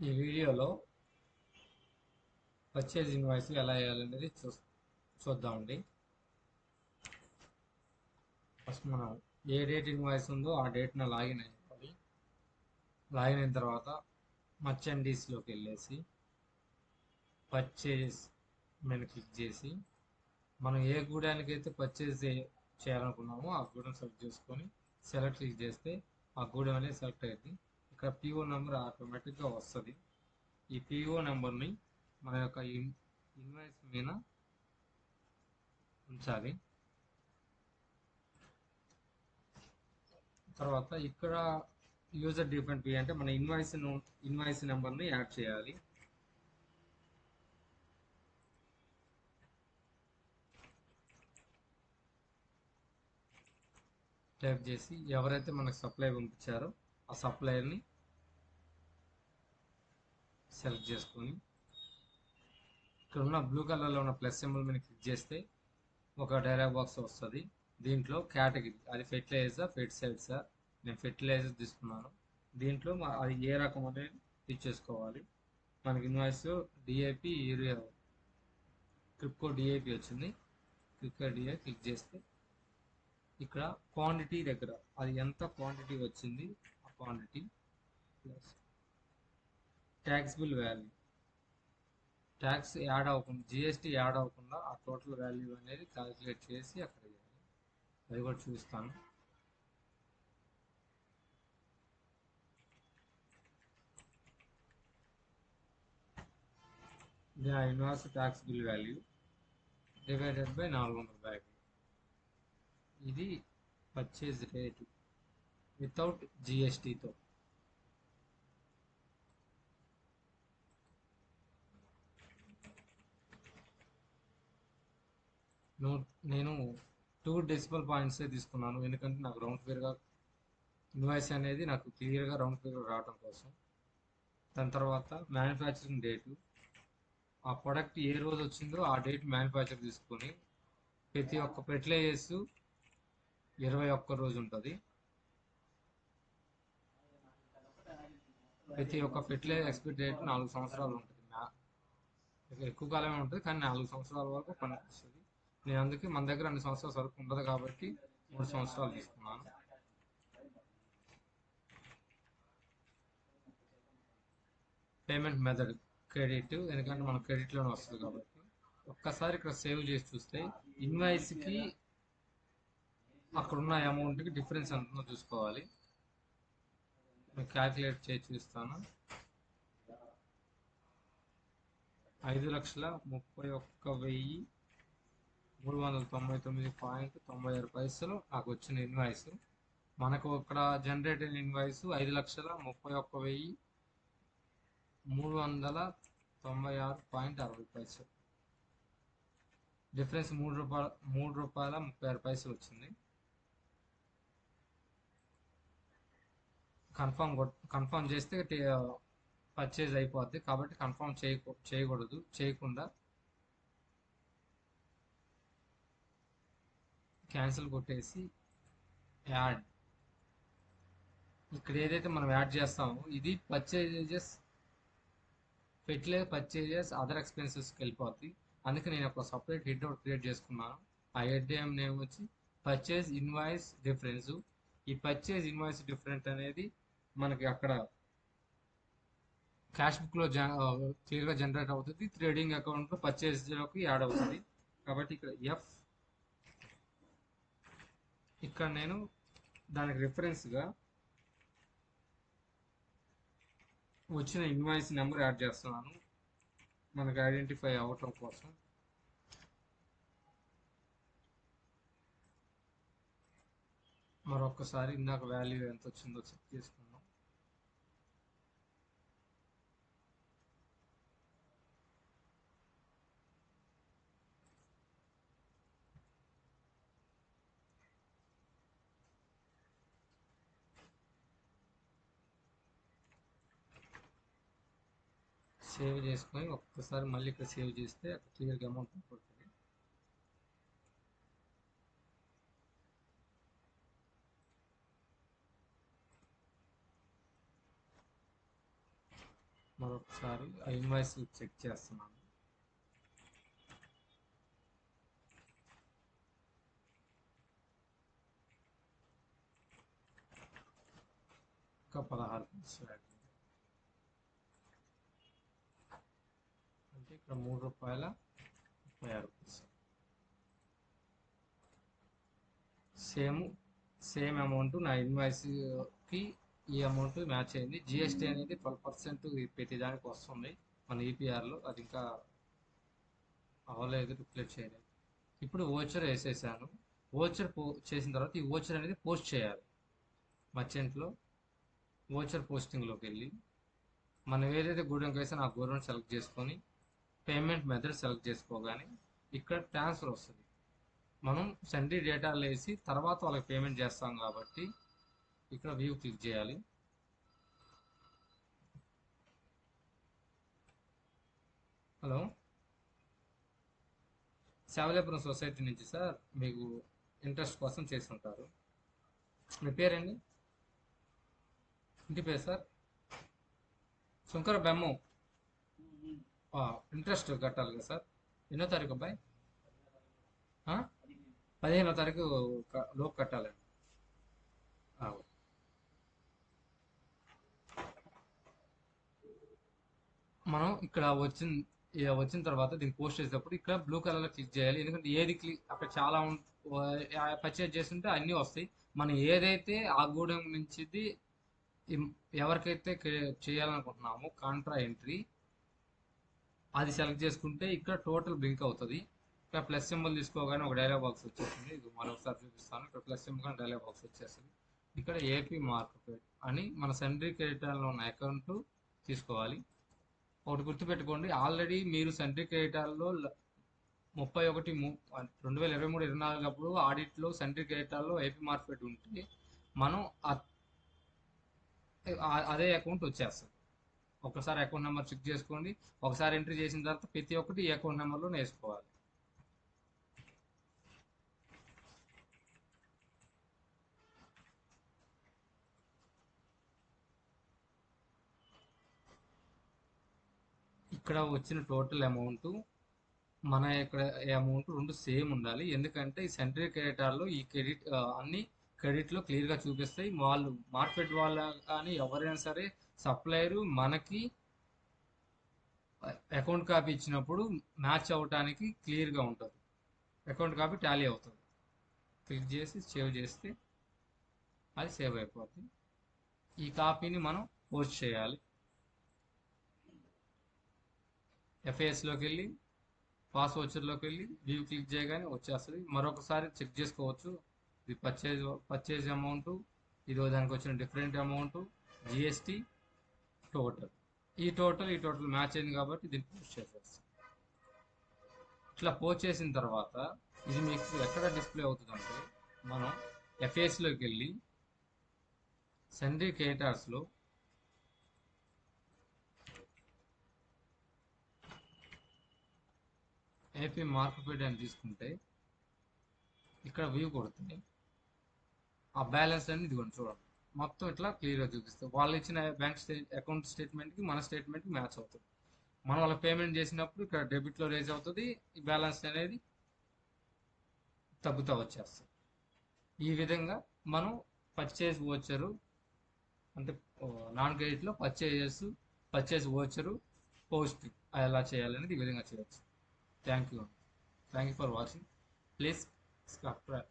ఈ వీడియోలో purchase invoice ఎలా వేయాలనేది చూద్దామండి. ఫస్ట్ మనం ఏ డేట్ ఇన్వాయిస్ ఉందో ఆ డేట్ను లాగిన్ అయ్యాలి. లాగిన్ అయిన తర్వాత మర్చెండీస్లోకి వెళ్ళేసి పర్చేజ్ మీద క్లిక్ చేసి మనం ఏ గూడానికి అయితే పర్చేజ్ చేయాలనుకున్నామో ఆ గూడెం సెలెక్ట్ చేసుకొని క్లిక్ చేస్తే ఆ గూడెం అనేది సెలెక్ట్ అయ్యింది. ఇక్కడ పిఓ నెంబర్ ఆటోమేటిక్గా వస్తుంది. ఈ పిఓ నెంబర్ని మన యొక్క ఇన్వాయిస్ మీద ఉంచాలి. తర్వాత ఇక్కడ యూజర్ డిఫరెంట్ పి అంటే మన ఇన్వాయిస్ నెంబర్ని యాడ్ చేయాలి. టైప్ చేసి ఎవరైతే మనకు సప్లై పంపించారో ఆ సప్లైర్ని సెలెక్ట్ చేసుకొని ఇక్కడ ఉన్న బ్లూ కలర్లో ఉన్న ప్లస్ సింబల్ మీద క్లిక్ చేస్తే ఒక డైలాగ్ బాక్స్ వస్తుంది. దీంట్లో కేటగిరీ అది ఫెర్టిలైజర్ ఫెర్టిసైడ్సా, నేను ఫెర్టిలైజర్ తీసుకున్నాను. దీంట్లో అది ఏ రకం అనేది తీసుకోవాలి. మనకి invoice DAP urea KRIBHCO DAP వచ్చింది. క్లిక్ చేస్తే ఇక్కడ క్వాంటిటీ దగ్గర అది ఎంత క్వాంటిటీ వచ్చింది ఆ quantity plus taxable value, tax add అవ్వకుండా జిఎస్టీ యాడ్ అవ్వకుండా ఆ టోటల్ వాల్యూ అనేది క్యాలిక్యులేట్ చేసి అక్కడ వేయాలి. అది కూడా చూపిస్తాను. ఇది ఆ invoice taxable value divided by 400 bag. ఇది పర్చేజ్ రేటు వితౌట్ జిఎస్టీతో. నేను 2 డెసిమల్ పాయింట్సే తీసుకున్నాను, ఎందుకంటే నాకు రౌండ్ ఫిగర్గా ఇన్వాయిస్ అనేది నాకు క్లియర్గా రౌండ్ ఫిగర్ రావడం కోసం. దాని తర్వాత మ్యానుఫ్యాక్చరింగ్ డేటు, ఆ ప్రోడక్ట్ ఏ రోజు వచ్చిందో ఆ డేట్ మ్యానుఫ్యాక్చర్ తీసుకొని ప్రతి ఒక్క ఫెర్టిలైజర్స్ 21 రోజు ఉంటుంది. ప్రతి ఒక్క ఫెర్టిలైజర్ ఎక్స్పైరీ డేట్ 4 సంవత్సరాలు ఉంటుంది. ఎక్కువ కాలమే ఉంటుంది కానీ 4 సంవత్సరాల వరకు పనిచేస్తుంది. నేను అందుకే మన దగ్గర అన్ని సంవత్సరాల సరుకు ఉండదు కాబట్టి 3 సంవత్సరాలు తీసుకున్నాను. పేమెంట్ మెథడ్ క్రెడిట్, ఎందుకంటే మన క్రెడిట్లోనే వస్తుంది కాబట్టి. ఒక్కసారి ఇక్కడ సేవ్ చేసి చూస్తే ఇన్వాయిస్కి అక్కడున్న అమౌంట్కి డిఫరెన్స్ ఎంతుందో చూసుకోవాలి. క్యాల్కులేట్ చేసి చూస్తాను. 5,31,399.96 నాకు వచ్చిన ఇన్వాయిస్. మనకు ఇక్కడ జనరేట్ అయిన ఇన్వాయిస్ 5,31,396.60. డిఫరెన్స్ ₹3.36 వచ్చింది. కన్ఫర్మ్ చేస్తే పర్చేజ్ అయిపోద్ది కాబట్టి కన్ఫర్మ్ చేయకుండా క్యాన్సిల్ కొట్టేసి యాడ్. ఇక్కడ ఏదైతే మనం యాడ్ చేస్తామో ఇది ఫెర్టిలైజర్ పర్చేజెస్ అదర్ ఎక్స్పెన్సెస్కి వెళ్ళిపోద్ది. అందుకే నేను ఒక సపరేట్ హెడ్ ఒకటి క్రియేట్ చేసుకున్నాను. ఆ హెడ్ నేమ్ వచ్చి పర్చేజ్ ఇన్వాయిస్ డిఫరెన్స్. ఈ పర్చేజ్ ఇన్వాయిస్ డిఫరెంట్ అనేది మనకి అక్కడ క్యాష్ బుక్లో క్లియర్గా జనరేట్ అవుతుంది. ట్రేడింగ్ అకౌంట్లో పర్చేజ్లోకి యాడ్ అవుతుంది. కాబట్టి ఇక్కడ నేను దానికి రిఫరెన్స్గా వచ్చిన ఇన్వాయిస్ నెంబర్ యాడ్ చేస్తున్నాను మనకు ఐడెంటిఫై అవ్వటం కోసం. మరొకసారి ఇందాక వాల్యూ ఎంత వచ్చిందో చెక్ చేసుకుందాం. సేవ్ చేసుకొని ఒక్కసారి మళ్ళీ ఇక్కడ సేవ్ చేస్తే క్లియర్గా అమౌంట్ పడుతుంది. మరొకసారి ఆ ఇన్వాయిస్ చెక్ చేస్తున్నాను. ఇంకా 16 పీసులు యాడ్ చేయాలి. అంటే ఇక్కడ ₹3.36. సేమ్ అమౌంట్ నా ఇన్వాయిస్కి ఈ అమౌంట్ మ్యాచ్ అయింది. జిఎస్టీ అనేది 12% ప్రతిదానికి వస్తుంది మన ఈపీఆర్లో. అది ఇంకా అవ్వలేదు, రిఫ్లెక్ట్ చేయలేదు. ఇప్పుడు ఓచర్ వేసేసాను. ఓచర్ చేసిన తర్వాత ఈ ఓచర్ అనేది పోస్ట్ చేయాలి. మర్చెంట్లో ఓచర్ పోస్టింగ్లోకి వెళ్ళి మనం ఏదైతే గూడెంకి వేసానో ఆ గూడెం సెలెక్ట్ చేసుకొని పేమెంట్ మెథడ్ సెలెక్ట్ చేసుకోగానే ఇక్కడ ట్రాన్స్ఫర్ వస్తుంది. మనం సండే డేటాలు వేసి తర్వాత వాళ్ళకి పేమెంట్ చేస్తాం కాబట్టి ఇక్కడ వ్యూ క్లిక్ చేయాలి. హలో, శావలేపురం సొసైటీ నుంచి సార్, మీకు ఇంట్రెస్ట్ కోసం చేసి ఉంటారు. మీ పేరండి? ఇంటి పేరు సార్? శంకర బెమ్మం. ఇంట్రెస్ట్ కట్టాలి కదా సార్? ఎన్నో తారీఖు అబ్బాయి? 15వ తారీఖు లోపు కట్టాలండి. మనం ఇక్కడ వచ్చిన తర్వాత దీన్ని పోస్ట్ చేసేటప్పుడు ఇక్కడ బ్లూ కలర్లో క్లిక్ చేయాలి. ఎందుకంటే ఏది క్లిక్ అక్కడ చాలా పర్చేజ్ చేస్తుంటే అన్నీ వస్తాయి. మనం ఏదైతే ఆ గూడెం నుంచి ఎవరికైతే చేయాలనుకుంటున్నామో కాంట్రా ఎంట్రీ అది సెలెక్ట్ చేసుకుంటే ఇక్కడ టోటల్ బ్లింక్ అవుతుంది. ఇక్కడ ప్లస్ సింబల్ తీసుకోగానే ఒక డైలాగ్ బాక్స్ వచ్చేస్తుంది. ఇది మరొకసారి చూపిస్తాను. ఇక్కడ ప్లస్ సింబల్ కానీ డైలాగ్ బాక్స్ వచ్చేస్తుంది. ఇక్కడ ఏపీ మార్కెట్ అని మన సెంట్రీ క్రెడిటార్లో ఉన్న అకౌంట్ తీసుకోవాలి. ఒకటి గుర్తుపెట్టుకోండి, ఆల్రెడీ మీరు సెంట్రీ క్రెడిటార్లో 2023-24 అప్పుడు ఆడిట్లో సెంట్రీ క్రెడిటార్లో ఏపీ మార్కెట్ ఉంటే మనం అదే అకౌంట్ వచ్చేస్తుంది. ఒకసారి అకౌంట్ నెంబర్ చెక్ చేసుకోండి. ఒకసారి ఎంట్రీ చేసిన తర్వాత ప్రతి ఒక్కటి ఈ అకౌంట్ నెంబర్లో వేసుకోవాలి. ఇక్కడ వచ్చిన టోటల్ అమౌంట్ మన ఇక్కడ అమౌంట్ రెండు సేమ్ ఉండాలి. ఎందుకంటే ఈ సెంట్రీ క్రెడిటార్లో ఈ క్రెడిట్ అన్ని క్రెడిట్లో క్లియర్గా చూపిస్తాయి. వాళ్ళు మార్కెట్ వాళ్ళ కానీ ఎవరైనా సరే సప్లయరు మనకి అకౌంట్ కాపీ ఇచ్చినప్పుడు మ్యాచ్ అవ్వటానికి క్లియర్గా ఉంటుంది. అకౌంట్ కాపీ టాలీ అవుతుంది. క్లిక్ చేసి సేవ్ చేస్తే అది సేవ్ అయిపోతుంది. ఈ కాపీని మనం పోస్ట్ చేయాలి. ఎఫ్ఏఎస్లోకి వెళ్ళి పాస్ వచ్చర్లోకి వెళ్ళి వ్యూ క్లిక్ చేయగానే వచ్చేస్తుంది. మరొకసారి చెక్ చేసుకోవచ్చు. ఇది పర్చేజ్ అమౌంట్, ఇది దానికి వచ్చిన డిఫరెంట్ అమౌంట్, జిఎస్టీ, టోటల్. ఈ టోటల్ మ్యాచ్ అయింది కాబట్టి దీన్ని పోస్ట్ చేసేస్తాం. ఇట్లా పోస్ట్ చేసిన తర్వాత ఇది మీకు ఎక్కడ డిస్ప్లే అవుతుందంటే మనం ఎఫ్ఏఎస్లోకి వెళ్ళి సెంట్రీ క్రెడిటార్స్లో ఏపీ మార్కెట్ అని తీసుకుంటే ఇక్కడ వ్యూ కొడుతుంది. ఆ బ్యాలెన్స్ అని ఇదిగోండి చూడండి, మొత్తం ఇట్లా క్లియర్గా చూపిస్తుంది. వాళ్ళు ఇచ్చిన అకౌంట్ స్టేట్మెంట్కి మన స్టేట్మెంట్కి మ్యాచ్ అవుతుంది. మనం వాళ్ళకి పేమెంట్ చేసినప్పుడు ఇక్కడ డెబిట్లో రేజ్ అవుతుంది. ఈ బ్యాలెన్స్ అనేది తగ్గుతూ వచ్చేస్తుంది. ఈ విధంగా మనం పర్చేజ్ ఓచరు అంటే నాన్ క్రెడిట్లో పర్చేజ్ ఓచరు పోస్ట్ ఎలా చేయాలనేది ఈ విధంగా చేయవచ్చు. Thank you for watching. Please subscribe.